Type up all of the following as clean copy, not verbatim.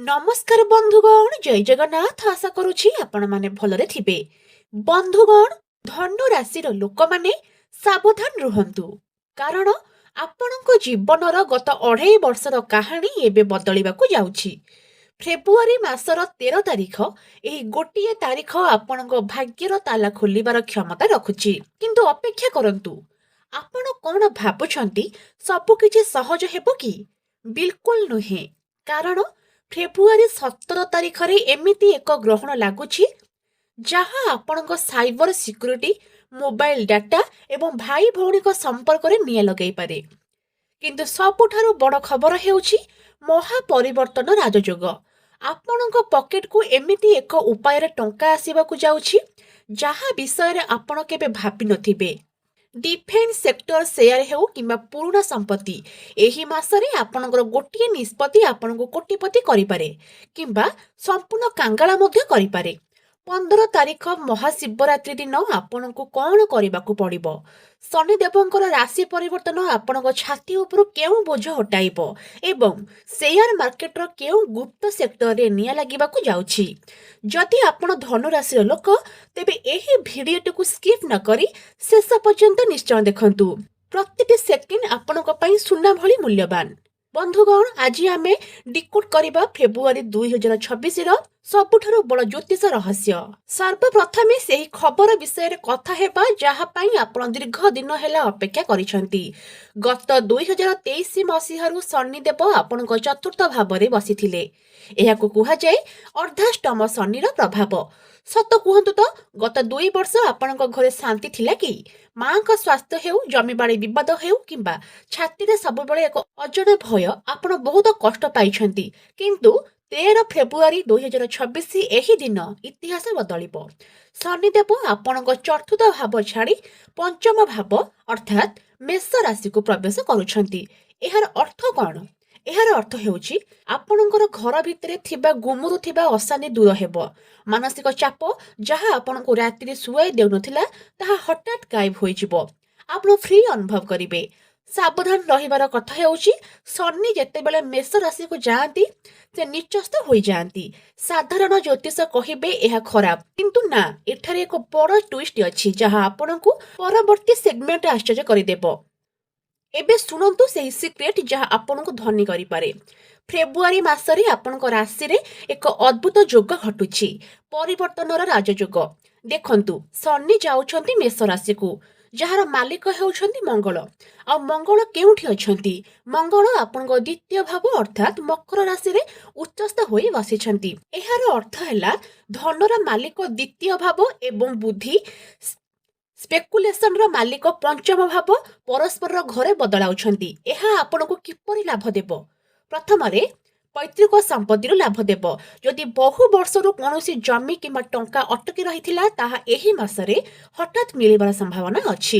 ନମସ୍କାର ବନ୍ଧୁଗଣ, ଜୟ ଜଗନ୍ନାଥ। ଆଶା କରୁଛି ଆପଣ ମାନେ ଭଲରେ ଥିବେ। ବନ୍ଧୁଗଣ, ଧନୁ ରାଶିର ଲୋକମାନେ ସାବଧାନ ରୁହନ୍ତୁ, କାରଣ ଆପଣଙ୍କ ଜୀବନର ଗତ 2.5 ବର୍ଷର କାହାଣୀ ଏବେ ବଦଳିବାକୁ ଯାଉଛି। ଫେବୃଆରୀ ମାସର 13 ତାରିଖ, ଏହି ଗୋଟିଏ ତାରିଖ ଆପଣଙ୍କ ଭାଗ୍ୟର ତାଲା ଖୋଲିବାର କ୍ଷମତା ରଖୁଛି। କିନ୍ତୁ ଅପେକ୍ଷା କରନ୍ତୁ, ଆପଣ କଣ ଭାବୁଛନ୍ତି ସବୁକିଛି ସହଜ ହେବ କି? ବିଲକୁଲ ନୁହେଁ, କାରଣ ଫେବୃଆରୀ 17 ତାରିଖରେ ଏମିତି ଏକ ଗ୍ରହଣ ଲାଗୁଛି ଯାହା ଆପଣଙ୍କ ସାଇବର ସିକ୍ୟୁରିଟି, ମୋବାଇଲ ଡାଟା ଏବଂ ଭାଇ ଭଉଣୀଙ୍କ ସମ୍ପର୍କରେ ନିଆଁ ଲଗାଇପାରେ। କିନ୍ତୁ ସବୁଠାରୁ ବଡ଼ ଖବର ହେଉଛି ମହାପରିବର୍ତ୍ତନ ରାଜଯୋଗ। ଆପଣଙ୍କ ପକେଟକୁ ଏମିତି ଏକ ଉପାୟରେ ଟଙ୍କା ଆସିବାକୁ ଯାଉଛି ଯାହା ବିଷୟରେ ଆପଣ କେବେ ଭାବିନଥିବେ। ଡିଫେନ୍ସ ସେକ୍ଟର ସେୟାର ହେଉ କିମ୍ବା ପୁରୁଣା ସମ୍ପତ୍ତି, ଏହି ମାସରେ ଆପଣଙ୍କର ଗୋଟିଏ ନିଷ୍ପତ୍ତି ଆପଣଙ୍କୁ କୋଟିପତି କରିପାରେ କିମ୍ବା ସମ୍ପୂର୍ଣ୍ଣ କାଙ୍ଗାଳ ମଧ୍ୟ କରିପାରେ। 15 ତାରିଖ ମହାଶିବରାତ୍ରି ଦିନ ଆପଣଙ୍କୁ କଣ କରିବାକୁ ପଡ଼ିବ? ଶନିଦେବଙ୍କର ରାଶି ପରିବର୍ତ୍ତନ ଆପଣଙ୍କ ଛାତି ଉପରୁ କେଉଁ ବୋଝ ହଟାଇବ ଏବଂ ସେୟାର ମାର୍କେଟର କେଉଁ ଗୁପ୍ତ ସେକ୍ଟରରେ ନିଆଁ ଲାଗିବାକୁ ଯାଉଛି? ଯଦି ଆପଣ ଧନୁରାଶିର ଲୋକ, ତେବେ ଏହି ଭିଡିଓଟିକୁ ସ୍କିପ୍ ନ କରି ଶେଷ ପର୍ଯ୍ୟନ୍ତ ନିଶ୍ଚୟ ଦେଖନ୍ତୁ। ପ୍ରତିଟି ସେକେଣ୍ଡ ଆପଣଙ୍କ ପାଇଁ ସୁନା ଭଳି ମୂଲ୍ୟବାନ। ବନ୍ଧୁଗଣ, ଆଜି ଆମେ ଡିକୋଡ୍ କରିବା ଫେବୃଆରୀ 2026ର ସବୁଠାରୁ ବଡ଼ ଜ୍ୟୋତିଷ ରହସ୍ୟ। ସର୍ବପ୍ରଥମେ ସେହି ଖବର ବିଷୟରେ କଥା ହେବା ଯାହା ପାଇଁ ଆପଣ ଦୀର୍ଘ ଦିନ ହେଲା ଅପେକ୍ଷା କରିଛନ୍ତି। ଗତ 2023 ମସିହାରୁ ଶନିଦେବ ଆପଣଙ୍କ ଚତୁର୍ଥ ଭାବରେ ବସିଥିଲେ। ଏହାକୁ କୁହାଯାଏ ଅର୍ଦ୍ଧାଷ୍ଟମ ଶନିର ପ୍ରଭାବ। ସତ କୁହନ୍ତୁ ତ, ଗତ 2 ବର୍ଷ ଆପଣଙ୍କ ଘରେ ଶାନ୍ତି ଥିଲା କି? ମାଙ୍କ ସ୍ୱାସ୍ଥ୍ୟ ହେଉ, ଜମିବାଡ଼ି ବିବାଦ ହେଉ କିମ୍ବା ଛାତିରେ ସବୁବେଳେ ଏକ ଅଜଣା ଭୟ, ଆପଣ ବହୁତ କଷ୍ଟ ପାଇଛନ୍ତି। କିନ୍ତୁ 13 ଫେବୃଆରୀ 2026 ଏହି ଦିନ ଇତିହାସ ବଦଳିବ। ଶନିଦେବ ଆପଣଙ୍କ ଚତୁର୍ଥ ଭାବ ଛାଡ଼ି ପଞ୍ଚମ ଭାବ ଅର୍ଥାତ୍ ମେଷ ରାଶିକୁ ପ୍ରବେଶ କରୁଛନ୍ତି। ଏହାର ଅର୍ଥ କଣ? ଏହାର ଅର୍ଥ ହେଉଛି ଆପଣଙ୍କର ଘର ଭିତରେ ଥିବା ଗୁମୁରୁଥିବା ଅଶାନ୍ତି ଦୂର ହେବ। ମାନସିକ ଚାପ ଯାହା ଆପଣଙ୍କୁ ରାତିରେ ଶୁଆଇ ଦେଉନଥିଲା, ତାହା ହଠାତ୍ ଗାୟବ ହୋଇଯିବ। ଆପଣ ଫ୍ରି ଅନୁଭବ କରିବେ। ସାବଧାନ ରହିବାର କଥା ହେଉଛି, ଶନି ଯେତେବେଳେ ମେଷ ରାଶିକୁ ଯାଆନ୍ତି, ସେ ନିଚସ୍ତ ହୋଇଯାଆନ୍ତି। ସାଧାରଣ ଜ୍ୟୋତିଷ କହିବେ ଏହା ଖରାପ, କିନ୍ତୁ ନା, ଏଠାରେ ଏକ ବଡ଼ ଟ୍ୱିଷ୍ଟ ଅଛି ଯାହା ଆପଣଙ୍କୁ ପରବର୍ତ୍ତୀ ସେଗମେଣ୍ଟରେ ଆଶ୍ଚର୍ଯ୍ୟ କରିଦେବ। ଏବେ ଶୁଣନ୍ତୁ ସେହି ସିକ୍ରେଟ ଯାହା ଆପଣଙ୍କୁ ଧନୀ କରିପାରେ। ଫେବୃଆରୀ ମାସରେ ଆପଣଙ୍କ ରାଶିରେ ଏକ ଅଦ୍ଭୁତ ଯୋଗ ଘଟୁଛି, ପରିବର୍ତ୍ତନର ରାଜଯୋଗ। ଦେଖନ୍ତୁ, ଶନି ଯାଉଛନ୍ତି ମେଷ ରାଶିକୁ, ଯାହାର ମାଲିକ ହେଉଛନ୍ତି ମଙ୍ଗଳ। ଆଉ ମଙ୍ଗଳ କେଉଁଠି ଅଛନ୍ତି? ମଙ୍ଗଳ ଆପଣଙ୍କ ଦ୍ୱିତୀୟ ଭାବ ଅର୍ଥାତ୍ ମକର ରାଶିରେ ଉଚ୍ଚସ୍ଥ ହୋଇ ବସିଛନ୍ତି। ଏହାର ଅର୍ଥ ହେଲା ଧନର ମାଲିକ ଦ୍ୱିତୀୟ ଭାବ ଏବଂ ବୁଦ୍ଧି, ସ୍ପେକୁଲେସନର ମାଲିକ ପଞ୍ଚମ ଭାବ ପରସ୍ପରର ଘରେ ବଦଳାଉଛନ୍ତି। ଏହା ଆପଣଙ୍କୁ କିପରି ଲାଭ ଦେବ? ପ୍ରଥମରେ, ପୈତୃକ ସମ୍ପତ୍ତିରୁ ଲାଭ ଦେବ। ଯଦି ବହୁ ବର୍ଷରୁ କୌଣସି ଜମି କିମ୍ବା ଟଙ୍କା ଅଟକି ରହିଥିଲା, ତାହା ଏହି ମାସରେ ହଠାତ୍ ମିଳିବାର ସମ୍ଭାବନା ଅଛି।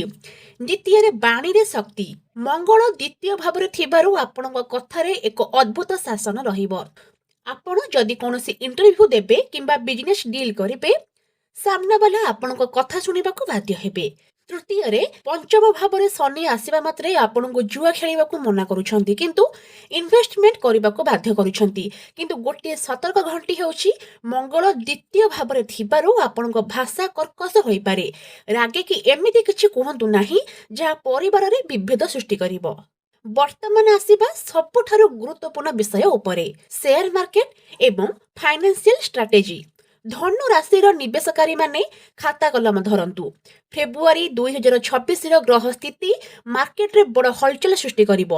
ଦ୍ୱିତୀୟରେ, ବାଣୀରେ ଶକ୍ତି। ମଙ୍ଗଳ ଦ୍ୱିତୀୟ ଭାବରେ ଥିବାରୁ ଆପଣଙ୍କ କଥାରେ ଏକ ଅଦ୍ଭୁତ ଶାସନ ରହିବ। ଆପଣ ଯଦି କୌଣସି ଇଣ୍ଟରଭ୍ୟୁ ଦେବେ କିମ୍ବା ବିଜନେସ୍ ଡିଲ୍ କରିବେ, ସାମ୍ନାବାଲା ଆପଣଙ୍କ କଥା ଶୁଣିବାକୁ ବାଧ୍ୟ ହେବେ। ତୃତୀୟରେ, ପଞ୍ଚମ ଭାବରେ ଶନି ଆସିବା ମାତ୍ରେ ଆପଣଙ୍କୁ ଜୁଆ ଖେଳିବାକୁ ମନା କରୁଛନ୍ତି, କିନ୍ତୁ ଇନଭେଷ୍ଟମେଣ୍ଟ କରିବାକୁ ବାଧ୍ୟ କରୁଛନ୍ତି। କିନ୍ତୁ ଗୋଟିଏ ସତର୍କ ଘଣ୍ଟି ହେଉଛି, ମଙ୍ଗଳ ଦ୍ୱିତୀୟ ଭାବରେ ଥିବାରୁ ଆପଣଙ୍କ ଭାଷା କର୍କଶ ହୋଇପାରେ। ରାଗିକି ଏମିତି କିଛି କୁହନ୍ତୁ ନାହିଁ ଯାହା ପରିବାରରେ ବିଭେଦ ସୃଷ୍ଟି କରିବ। ବର୍ତ୍ତମାନ ଆସିବା ସବୁଠାରୁ ଗୁରୁତ୍ୱପୂର୍ଣ୍ଣ ବିଷୟ ଉପରେ, ସେୟାର ମାର୍କେଟ ଏବଂ ଫାଇନାନ୍ସିଆଲ ଷ୍ଟ୍ରାଟେଜି। ଧନୁ ରାଶିର ନିବେଶକାରୀମାନେ ଖାତା କଲମ ଧରନ୍ତୁ। ଫେବୃଆରୀ 2026ର ଗ୍ରହ ସ୍ଥିତି ମାର୍କେଟରେ ବଡ଼ ହଲଚଲ ସୃଷ୍ଟି କରିବ।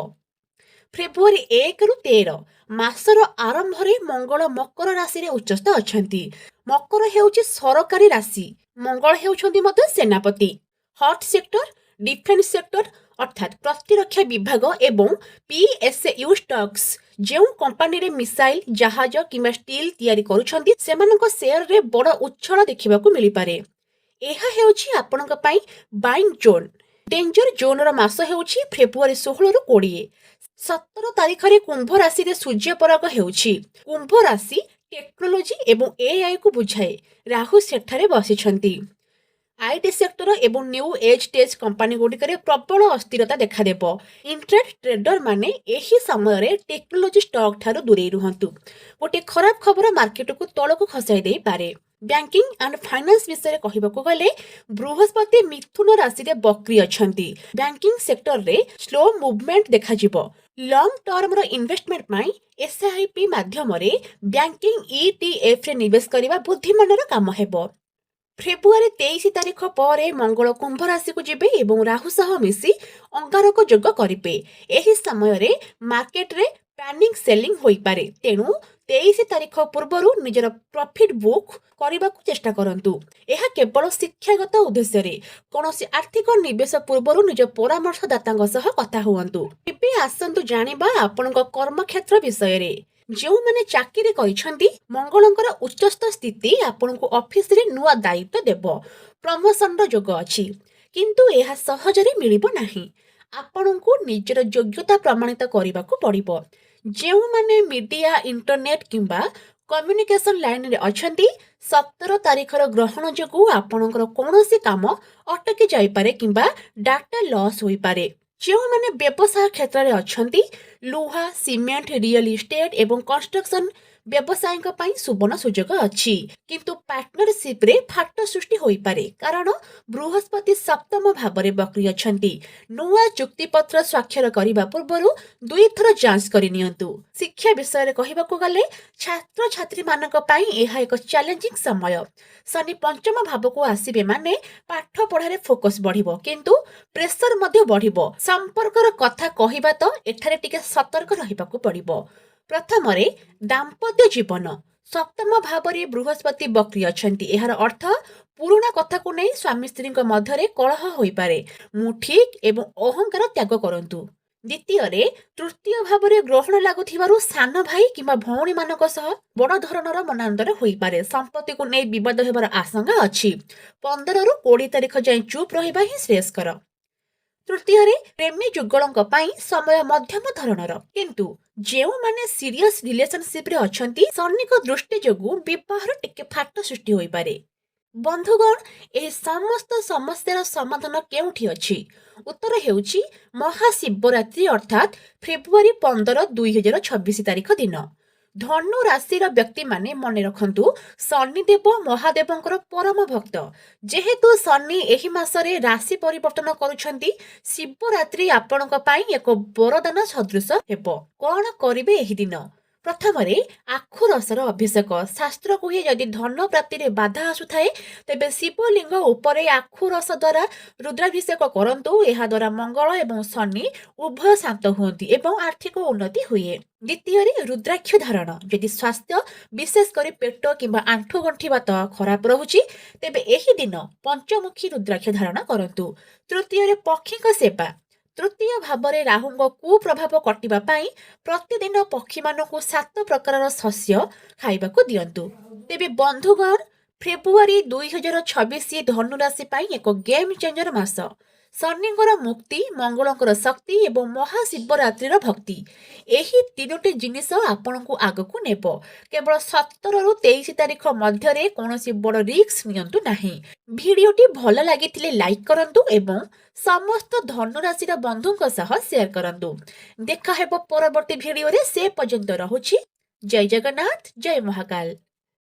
ଫେବୃଆରୀ 1ରୁ 13 ମାସର ଆରମ୍ଭରେ ମଙ୍ଗଳ ମକର ରାଶିରେ ଉଚ୍ଚସ୍ଥ ଅଛନ୍ତି। ମକର ହେଉଛି ସରକାରୀ ରାଶି। ମଙ୍ଗଳ ହେଉଛନ୍ତି ମଧ୍ୟ ସେନାପତି। ହଟ୍ ସେକ୍ଟର, ଡିଫେନ୍ସ ସେକ୍ଟର ଅର୍ଥାତ୍ ପ୍ରତିରକ୍ଷା ବିଭାଗ ଏବଂ PSU ଷ୍ଟକ୍ସ, ଯେଉଁ କମ୍ପାନୀରେ ମିସାଇଲ, ଜାହାଜ କିମ୍ବା ଷ୍ଟିଲ୍ ତିଆରି କରୁଛନ୍ତି, ସେମାନଙ୍କ ସେୟାରରେ ବଡ଼ ଉଚ୍ଛଳ ଦେଖିବାକୁ ମିଳିପାରେ। ଏହା ହେଉଛି ଆପଣଙ୍କ ପାଇଁ ବାଇଂ ଜୋନ୍। ଡେଞ୍ଜର ଜୋନର ମାସ ହେଉଛି ଫେବୃଆରୀ 16ରୁ 20। 17 ତାରିଖରେ କୁମ୍ଭ ରାଶିରେ ସୂର୍ଯ୍ୟପରାଗ ହେଉଛି। କୁମ୍ଭ ରାଶି ଟେକ୍ନୋଲୋଜି ଏବଂ AIକୁ ବୁଝାଏ। ରାହୁ ସେଠାରେ ବସିଛନ୍ତି। आईटी सेक्टर एवं न्यू एज टेज कंपानी गुड़िकर प्रबल अस्थिरता देखादेव। इंट्राडे ट्रेडर माने एही समय टेक्नोलोजी स्टॉक ठारू दूरे रुहंतु। गोटे खराब खबर मार्केट को तलक खसाई दे पारे। बैंकिंग एंड फाइनेंस विषय कहबाकू गले बृहस्पति मिथुन राशि रे बक्री अछंती। बैंकिंग सेक्टर रे स्लो मूवमेंट देखा लॉन्ग टर्म रो इन्वेस्टमेंट पाई एसआईपी माध्यम रे बैंकिंग ईटीएफ रे निवेश करबा बुद्धिमानर काम हेबो। फेब्रुआरी 23 तारिख पर मंगल कुंभ राशि को जिबे एवं राहु सह मिसी अंगारक जोग करिवे। एही समय रे मार्केट रे पैनिक सेलिंग होई पारे। तेणु 23 तारिख पूर्वरु निजर प्रॉफिट बुक करने चेष्टा करंतु। यह केवल शिक्षागत उद्देश्य रे कौनसी आर्थिक निवेश पूर्वरु निज परामर्शदाता सह कथा हुअन्तु। एबे आसंतु जानिबा आपनक कर्मक्षेत्र विषय रे। जो माने चाकरी करिसंती मंगलंकर उच्चस्थ स्थिति आपनकु ऑफिस रे नुआ दायित्व देबो। प्रमोशन रो जोग अछि किंतु यह सहजरे मिलिबो नाही। आपनकु निजर योग्यता प्रमाणित करिबाकू पड़िबो। जो माने मीडिया इंटरनेट किंबा कम्युनिकेशन लाइन रे अछंती 17 तारिखर ग्रहण जोगु आपनकर कोनोसी काम अटकी जाई पारे किंबा डाटा लॉस होई पारे। जो माने व्यवसाय क्षेत्र रे अछंती लुहा सीमेंट रियल इस्टेट एवं कंस्ट्रक्शन व्यवसायीक पई सुवर्ण सुजोग अछि किंतु पार्टनरशिप रे फाट सृष्टि होई पारे कारण बृहस्पति सप्तम भाव बक्री अछंती। नुआ चुक्ति पत्र स्वाक्षर करिबा पूर्वरु दुई थर जांच करि नियंतु। शिक्षा विषय रे कहिबाकू गले छात्र छात्री मानक पई एहा एक चैलेंजिंग समय। शनि पंचम भाव को आसीबे माने पाठ पढ़ारे फोकस बढ़िबो किंतु प्रेशर मध्ये बढ़िबो। संपर्कर कथा कहिबा तो एठारे टिके सतर्क रहिबाकू पड़िबो। प्रथमरे दाम्पत्य जीवन सप्तम भाव बृहस्पति बक्री अछंती। एहार अर्थ पुराणा कथा को नहीं स्वामी स्त्री मध्य कलह होई पारे। मु ठीक एवं अहंकार त्याग करंतु। द्वितीय तृतीय भाव ग्रहण लागुथिबारु सान भाई किंबा भौणी मानक सह बड़ धरणर मनांतर होई पारे। संपत्ति को नहीं विवाद हेबार आशंका अछि। 15 रु 20 तारिख जाए चुप रहिबा ही श्रेयस्कर। तृतीय प्रेमी जुगलंक पई समय मध्यम धरणर किंतु जेउ माने सीरियस रिलेशनशिप रे अछंती शनिक दृष्टि जोगु विवाह टिके फाट सृष्टि होई पारे। बंधुगण एही समस्त समस्यार समाधान केउठी अछि? उत्तर हेउची महाशिवरात्रि अर्थात फेब्रुआरी 15 2026 तारिख दिन। धनु राशि व्यक्ति माने मने रखंतु शनिदेव महादेवंकर परम भक्त। जेहेतु शनि एही मासरे राशि परिवर्तन करुछंती शिवरात्रि आपणक पई एक वरदान सदृश हेबो। कोन करिवे एही दिन? प्रथमरे आखु रसर अभिषेक। शास्त्र कहे यदि धन प्राप्ति रे बाधा आसुथाए तेबे शिवलिंग उपरे आखु रस द्वारा रुद्राभिषेक करंतु। एहा द्वारा मंगल एवं शनि उभय शांत हुअंती एवं आर्थिक उन्नति हुए। द्वितीय रुद्राक्ष धारण। यदि स्वास्थ्य विशेष कर पेट किंबा आंठु गंठी बात खराब रहुची तेबे एही दिन पंचमुखी रुद्राक्ष धारण करंतु। तृतीय पक्षी सेवा। तृतीय भाव राहुंग कुप्रभाव कटिबा पाई प्रतिदिन पक्षी मानकु 7 प्रकार शस्य खाइबाकू दियंतु। तेबे बंधुगण फेब्रुआरी 2026 धनु राशि पाई एक गेम चेंजर मास। शनिଙ୍କର मुक्ति मंगलଙ୍କର शक्ति एवं महाशिवरात्रि भक्ति एही तीनोटी जिनिस आपनकु आगकू नेबो। केवल 17 रु 23 तारिख मध्यरे कोनोसी बड़ रिस्क नियंतु नाही। भिडियोटी भल लागिथिले लाइक करंतु एवं समस्त धनु राशि बंधुंक सह शेयर करंतु। देखा हेबो परवर्ती भिडियो रे। से पर्यंत रहुछि जय जगन्नाथ जय महाकाल।